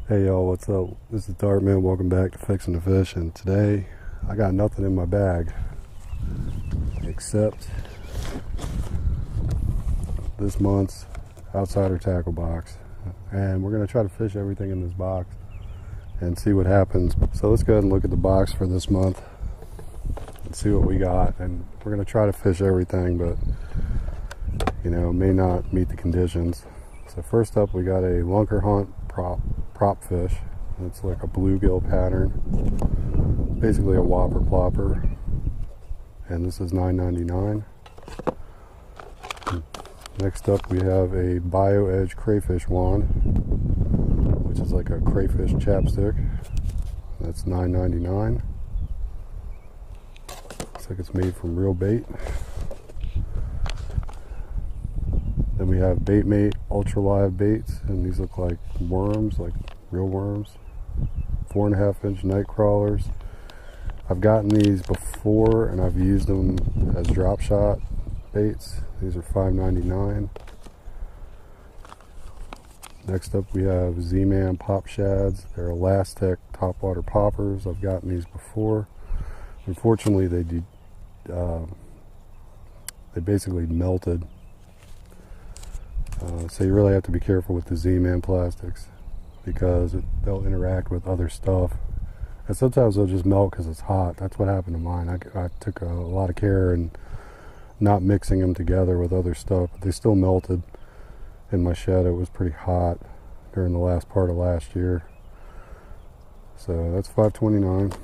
Hey y'all, what's up? This is Dartman. Welcome back to Fixing the Fish, and today I got nothing in my bag except this month's Outsider tackle box, and we're going to try to fish everything in this box and see what happens. So let's go ahead and look at the box for this month and see what we got, and we're going to try to fish everything, but you know, may not meet the conditions. So first up, we got a lunker hunt prop fish. It's like a bluegill pattern, basically a whopper plopper, and this is $9.99. Next up, we have a Bio Edge crayfish wand, which is like a crayfish chapstick. That's $9.99. Looks like it's made from real bait. Then we have Bait Mate ultra live baits, and these look like worms, like real worms. 4.5-inch night crawlers. I've gotten these before and I've used them as drop shot baits. These are $5.99. Next up, we have Z-Man pop shads. They're Elastec topwater poppers. I've gotten these before. Unfortunately, they basically melted. So you really have to be careful with the Z-Man plastics because they'll interact with other stuff. And sometimes they'll just melt because it's hot. That's what happened to mine. I took a lot of care in not mixing them together with other stuff, but they still melted in my shed. It was pretty hot during the last part of last year. So that's $5.29.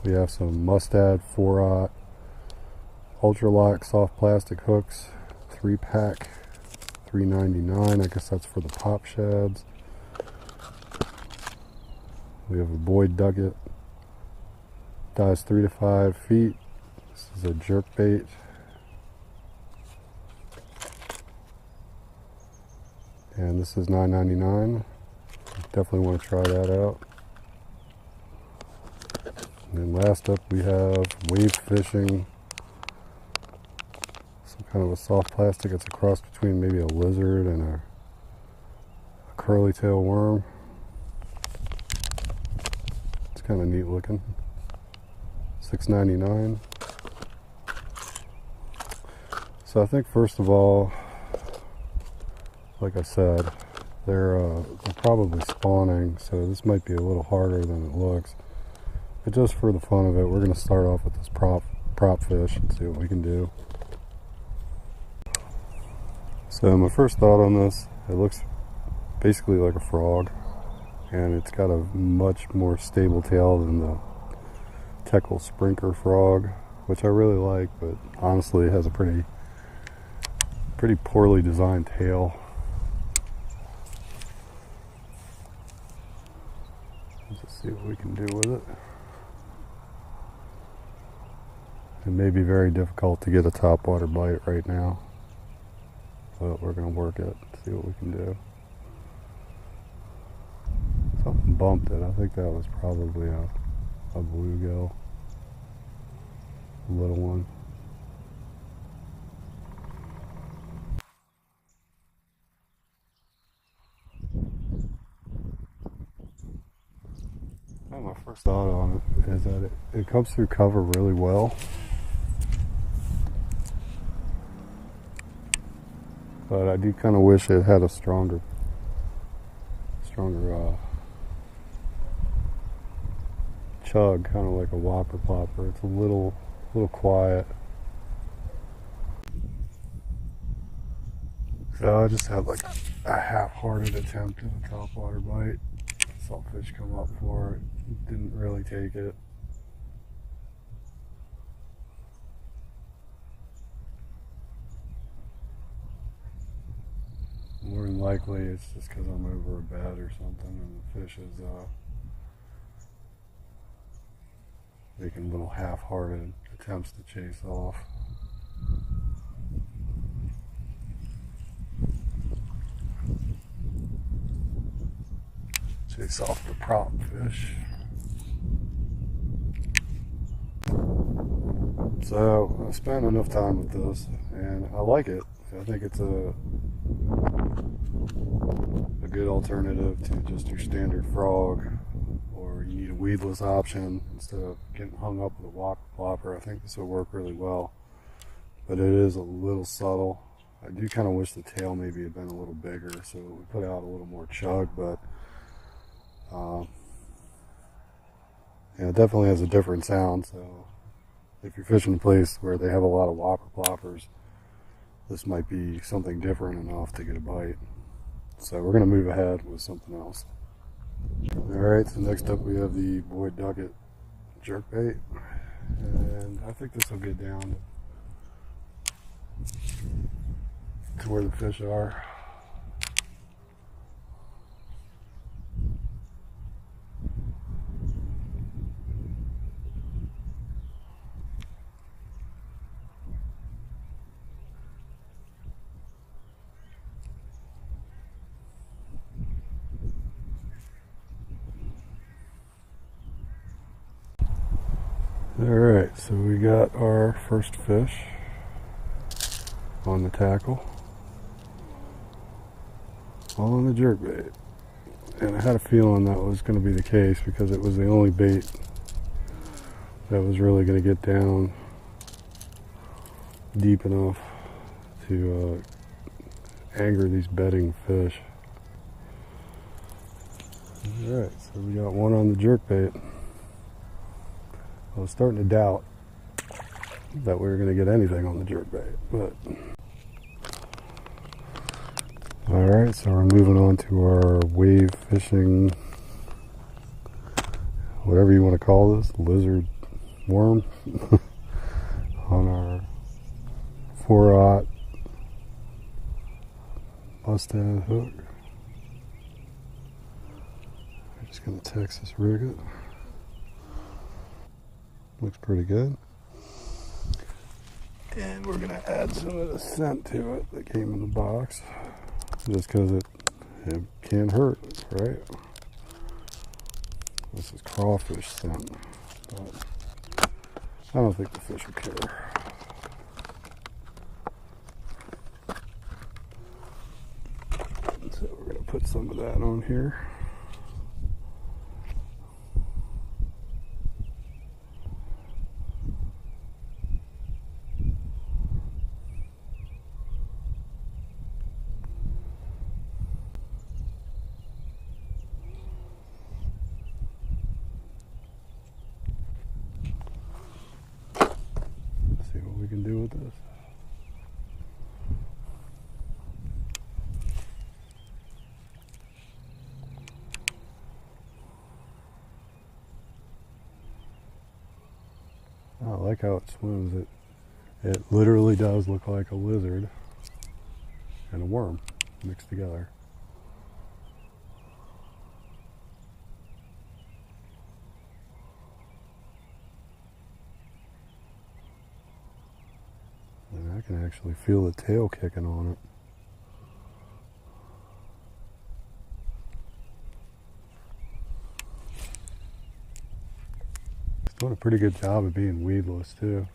We have some Mustad 4-aught ultralock soft plastic hooks. 3-pack, $3.99. I guess that's for the pop shads. We have a Boyd Ducket, dives 3 to 5 feet. This is a jerk bait. And this is $9.99. Definitely want to try that out. And then last up, we have Wave Fishing. Kind of a soft plastic. It's a cross between maybe a lizard and a curly tail worm. It's kind of neat looking. $6.99. So I think first of all, like I said, they're probably spawning, so this might be a little harder than it looks. But just for the fun of it, we're going to start off with this prop fish and see what we can do. So my first thought on this, it looks basically like a frog, and it's got a much more stable tail than the Teckel Sprinker frog, which I really like, but honestly it has a pretty poorly designed tail. Let's just see what we can do with it. It may be very difficult to get a topwater bite right now, but we're going to work it, see what we can do. Something bumped it. I think that was probably a bluegill. A little one. And my first thought on it is that it comes through cover really well. But I do kind of wish it had a stronger chug, kind of like a whopper plopper. It's a little quiet. So I just had like a half-hearted attempt at a topwater bite. Saw fish come up for it. Didn't really take it. More than likely it's just because I'm over a bed or something and the fish is making little half-hearted attempts to chase off. Chase off the prop fish. So I spent enough time with this and I like it. I think it's a a good alternative to just your standard frog, or you need a weedless option instead of getting hung up with a whopper plopper, I think this will work really well. But it is a little subtle. I do kind of wish the tail maybe had been a little bigger, so we put out a little more chug, but yeah, it definitely has a different sound. So if you're fishing a place where they have a lot of whopper ploppers, this might be something different enough to get a bite. So we're going to move ahead with something else. Alright, so next up we have the Boyd Duckett jerkbait, and I think this will get down to where the fish are. Alright, so we got our first fish on the tackle, all on the jerkbait. And I had a feeling that was going to be the case because it was the only bait that was really going to get down deep enough to anger these bedding fish. Alright, so we got one on the jerkbait. I was starting to doubt that we were going to get anything on the jerkbait, but alright, so we're moving on to our wave fishing, whatever you want to call this, lizard worm, on our 4/0 bust-head hook. I'm just going to Texas rig it. Looks pretty good. And we're going to add some of the scent to it that came in the box, just because it can't hurt, right? This is crawfish scent, but I don't think the fish will care. So we're going to put some of that on here. See what we can do with this. I like how it swims. It literally does look like a lizard and a worm mixed together. And I can actually feel the tail kicking on it. It's doing a pretty good job of being weedless too.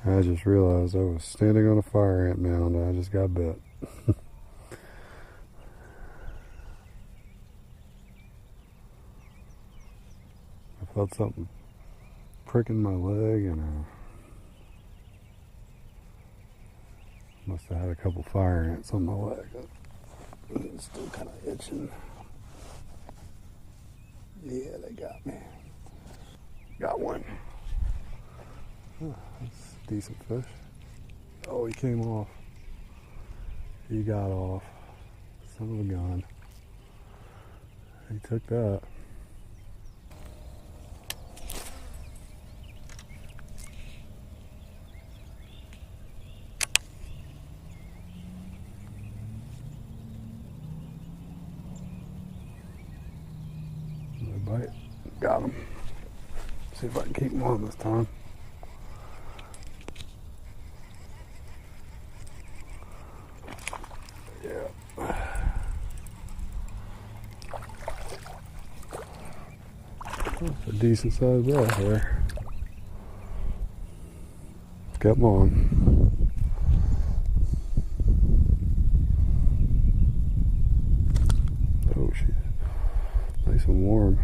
I just realized I was standing on a fire ant mound and I just got bit. I felt something pricking my leg, and I must have had a couple fire ants on my leg. It's still kind of itching. Yeah, they got me. Got one. Oh, that's a decent fish. Oh, he came off. He got off. Son of a gun. He took that. Bite. Got him. See if I can keep him on this time. Yeah. That's a decent sized bass there. kept them on. Oh shit. Nice and warm.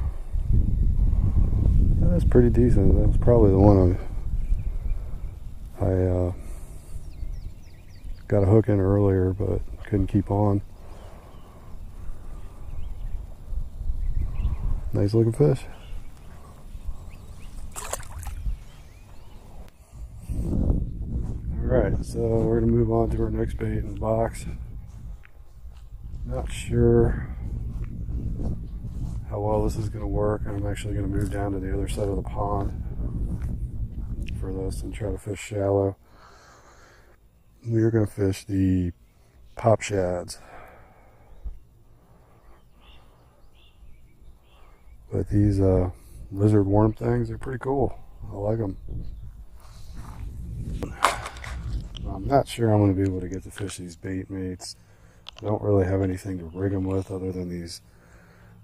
That's pretty decent. That was probably the one I got a hook in earlier, but couldn't keep on. Nice looking fish. Alright, so we're going to move on to our next bait in the box. Not sure how well this is going to work. I'm actually going to move down to the other side of the pond for this and try to fish shallow. We are going to fish the pop shads. But these lizard worm things are pretty cool. I like them. I'm not sure I'm going to be able to get to fish these bait mates. I don't really have anything to rig them with other than these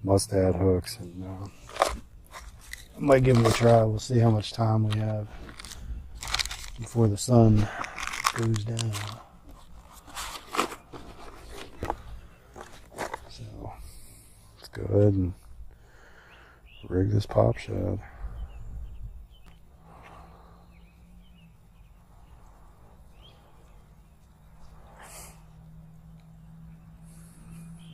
mustad hooks. And I might give them a try. We'll see how much time we have before the sun goes down. So let's go ahead and rig this pop shad.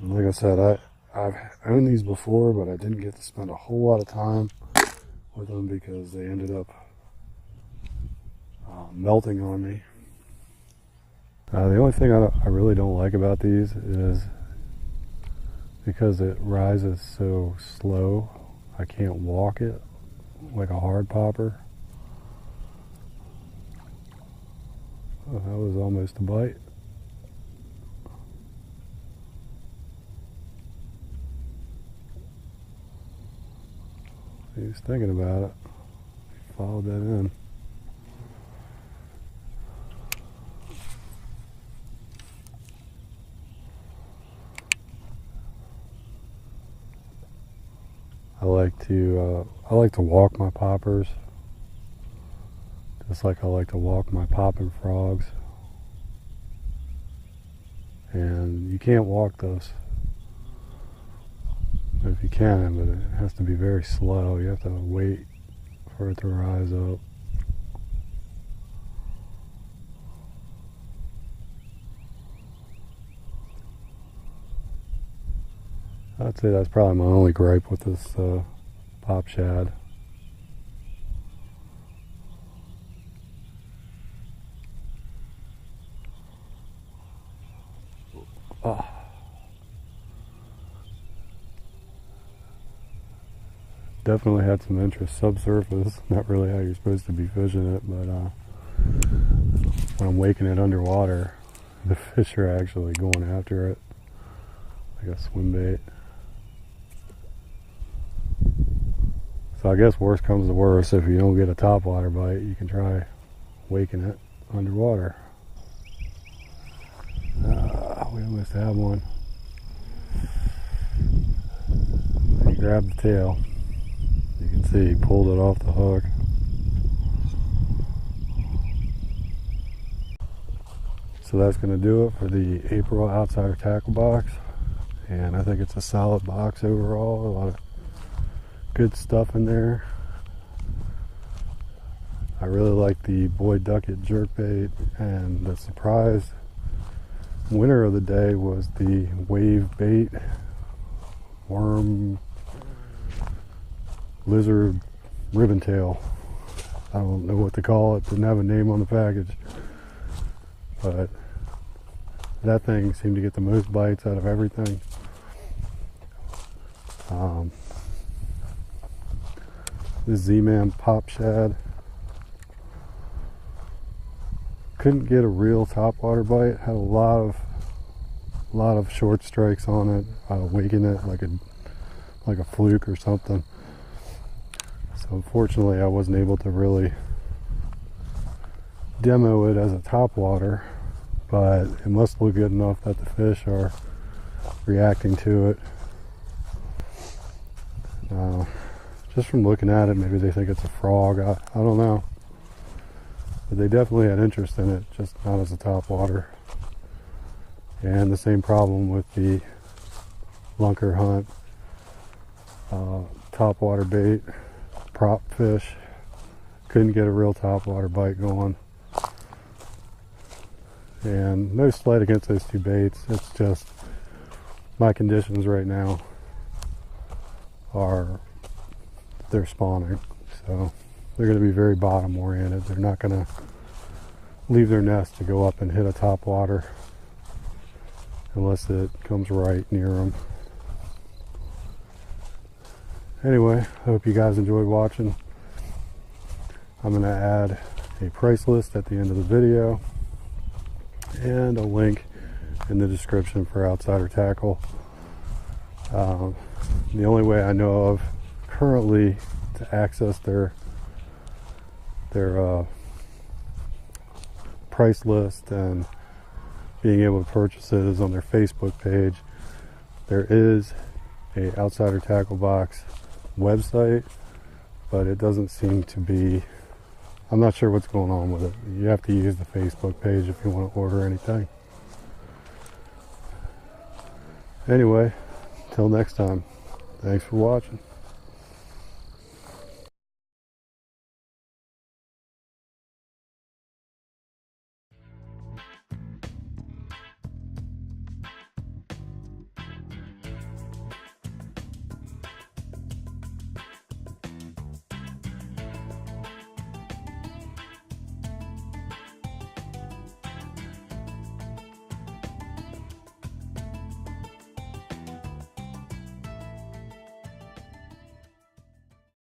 And like I said, I've owned these before, but I didn't get to spend a whole lot of time with them because they ended up melting on me. The only thing I really don't like about these is because it rises so slow, I can't walk it like a hard popper. Oh, that was almost a bite. He was thinking about it. He followed that in. I like to walk my poppers, just like I like to walk my popping frogs. And you can't walk those. If you can, but it has to be very slow. You have to wait for it to rise up. I'd say that's probably my only gripe with this pop shad. Oh. Definitely had some interest subsurface. Not really how you're supposed to be fishing it, but when I'm waking it underwater, the fish are actually going after it like a swim bait. So I guess worst comes to worst, if you don't get a topwater bite, you can try waking it underwater. We almost have one. He grabbed the tail. You can see he pulled it off the hook. So that's going to do it for the April Outsider Tackle Box. And I think it's a solid box overall. A lot of good stuff in there. I really like the Boyd Duckett jerkbait, and the surprise winner of the day was the wave bait worm lizard ribbon tail. I don't know what to call it, didn't have a name on the package, but that thing seemed to get the most bites out of everything. This Z-Man pop shad, couldn't get a real topwater bite. Had a lot of short strikes on it, waking it like a fluke or something. So unfortunately, I wasn't able to really demo it as a topwater, but it must look good enough that the fish are reacting to it. Just from looking at it, maybe they think it's a frog. I don't know. but they definitely had interest in it, just not as a top water. And the same problem with the lunker hunt, top water bait, prop fish. Couldn't get a real top water bite going. And no slight against those two baits, it's just my conditions right now are, they're spawning. So they're going to be very bottom oriented. They're not going to leave their nest to go up and hit a top water unless it comes right near them. Anyway, I hope you guys enjoyed watching. I'm going to add a price list at the end of the video and a link in the description for Outsider Tackle. The only way I know of currently to access their price list and being able to purchase it is on their Facebook page. There is a Outsider Tacklebox website, but it doesn't seem to be, I'm not sure what's going on with it. You have to use the Facebook page if you want to order anything. Anyway, till next time, thanks for watching.